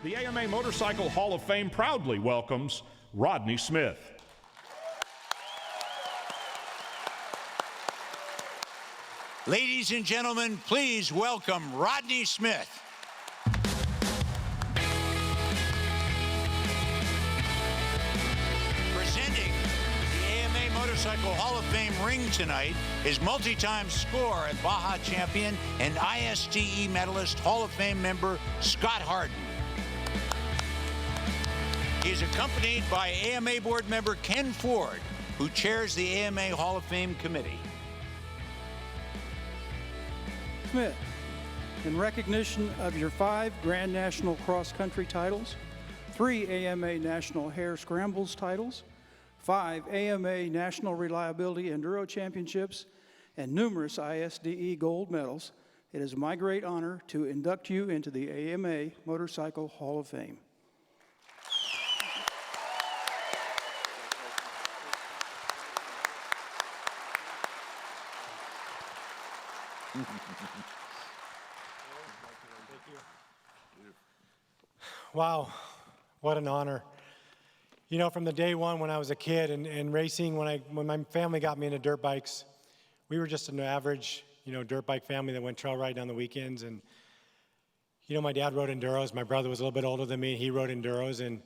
The AMA Motorcycle Hall of Fame proudly welcomes Rodney Smith. Ladies and gentlemen, please welcome Rodney Smith. Presenting the AMA Motorcycle Hall of Fame ring tonight is multi-time score and Baja champion and ISTE medalist Hall of Fame member Scott Harden. He is accompanied by AMA board member Ken Ford, who chairs the AMA Hall of Fame committee. Smith, in recognition of your 5 Grand National Cross Country titles, 3 AMA National Hare Scrambles titles, 5 AMA National Reliability Enduro Championships, and numerous ISDE gold medals, it is my great honor to induct you into the AMA Motorcycle Hall of Fame. Wow, what an honor. You know, from the day one when I was a kid and racing, when my family got me into dirt bikes, we were just an average, dirt bike family that went trail riding on the weekends. And, my dad rode enduros. My brother was a little bit older than me. He rode enduros. And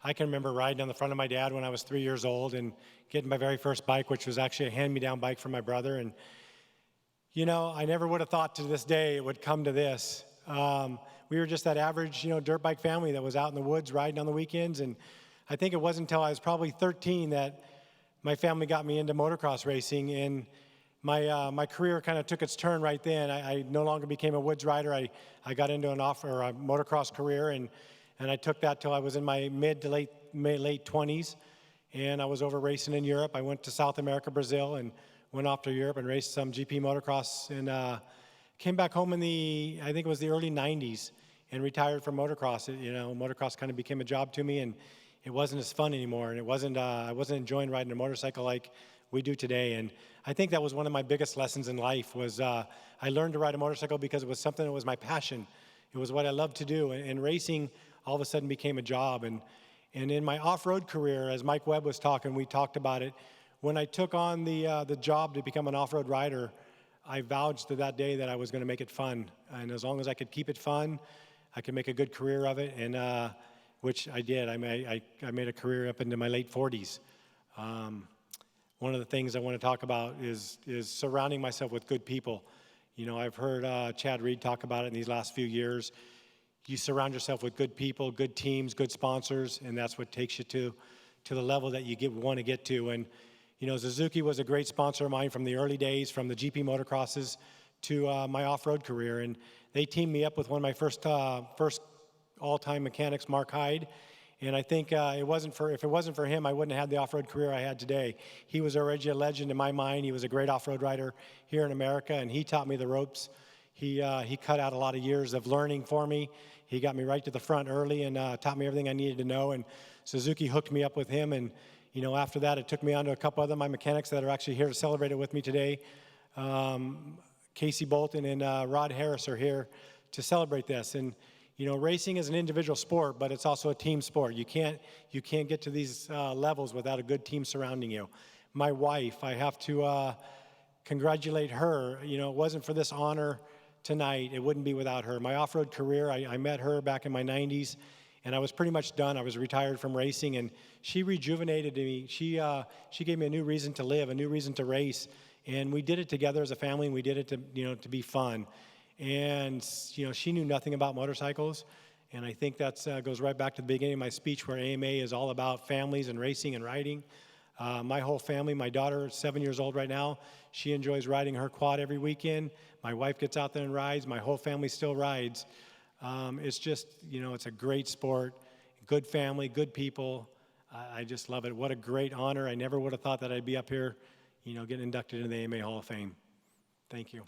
I can remember riding on the front of my dad when I was 3 years old and getting my very first bike, which was actually a hand-me-down bike from my brother. And I never would have thought to this day it would come to this. We were just that average, dirt bike family that was out in the woods riding on the weekends. And I think it wasn't until I was probably 13 that my family got me into motocross racing. And my career kind of took its turn right then. I no longer became a woods rider. I got into a motocross career, and I took that till I was in my mid to late 20s. And I was over racing in Europe. I went to South America, Brazil, and went off to Europe and raced some GP motocross, and came back home in I think it was the early 90s, and retired from motocross. Motocross kind of became a job to me, and it wasn't as fun anymore, and I wasn't enjoying riding a motorcycle like we do today. And I think that was one of my biggest lessons in life was I learned to ride a motorcycle because it was something that was my passion. It was what I loved to do, and racing all of a sudden became a job. And in my off-road career, as Mike Webb was talking, we talked about it. When I took on the job to become an off-road rider, I vowed to that day that I was going to make it fun. And as long as I could keep it fun, I could make a good career of it, and which I did. I made a career up into my late 40s. One of the things I want to talk about is surrounding myself with good people. I've heard Chad Reed talk about it in these last few years. You surround yourself with good people, good teams, good sponsors, and that's what takes you to the level that you want to get to. And Suzuki was a great sponsor of mine from the early days, from the GP motocrosses to my off-road career. And they teamed me up with one of my first all-time mechanics, Mark Hyde. And I think if it wasn't for him, I wouldn't have had the off-road career I had today. He was already a legend in my mind. He was a great off-road rider here in America, and he taught me the ropes. He cut out a lot of years of learning for me. He got me right to the front early and taught me everything I needed to know. And Suzuki hooked me up with him, and after that, it took me on to a couple other my mechanics that are actually here to celebrate it with me today. Casey Bolton and Rod Harris are here to celebrate this. And racing is an individual sport, but it's also a team sport. You can't get to these levels without a good team surrounding you. My wife, I have to congratulate her. It wasn't for this honor tonight, it wouldn't be without her. My off-road career, I met her back in my 90s. And I was pretty much done. I was retired from racing, and she rejuvenated me. She gave me a new reason to live, a new reason to race, and we did it together as a family. And we did it to be fun. And she knew nothing about motorcycles, and I think that goes right back to the beginning of my speech, where AMA is all about families and racing and riding. My whole family, my daughter is 7 years old right now. She enjoys riding her quad every weekend. My wife gets out there and rides. My whole family still rides. It's just, it's a great sport, good family, good people. I just love it. What a great honor. I never would have thought that I'd be up here, getting inducted into the AMA Hall of Fame. Thank you.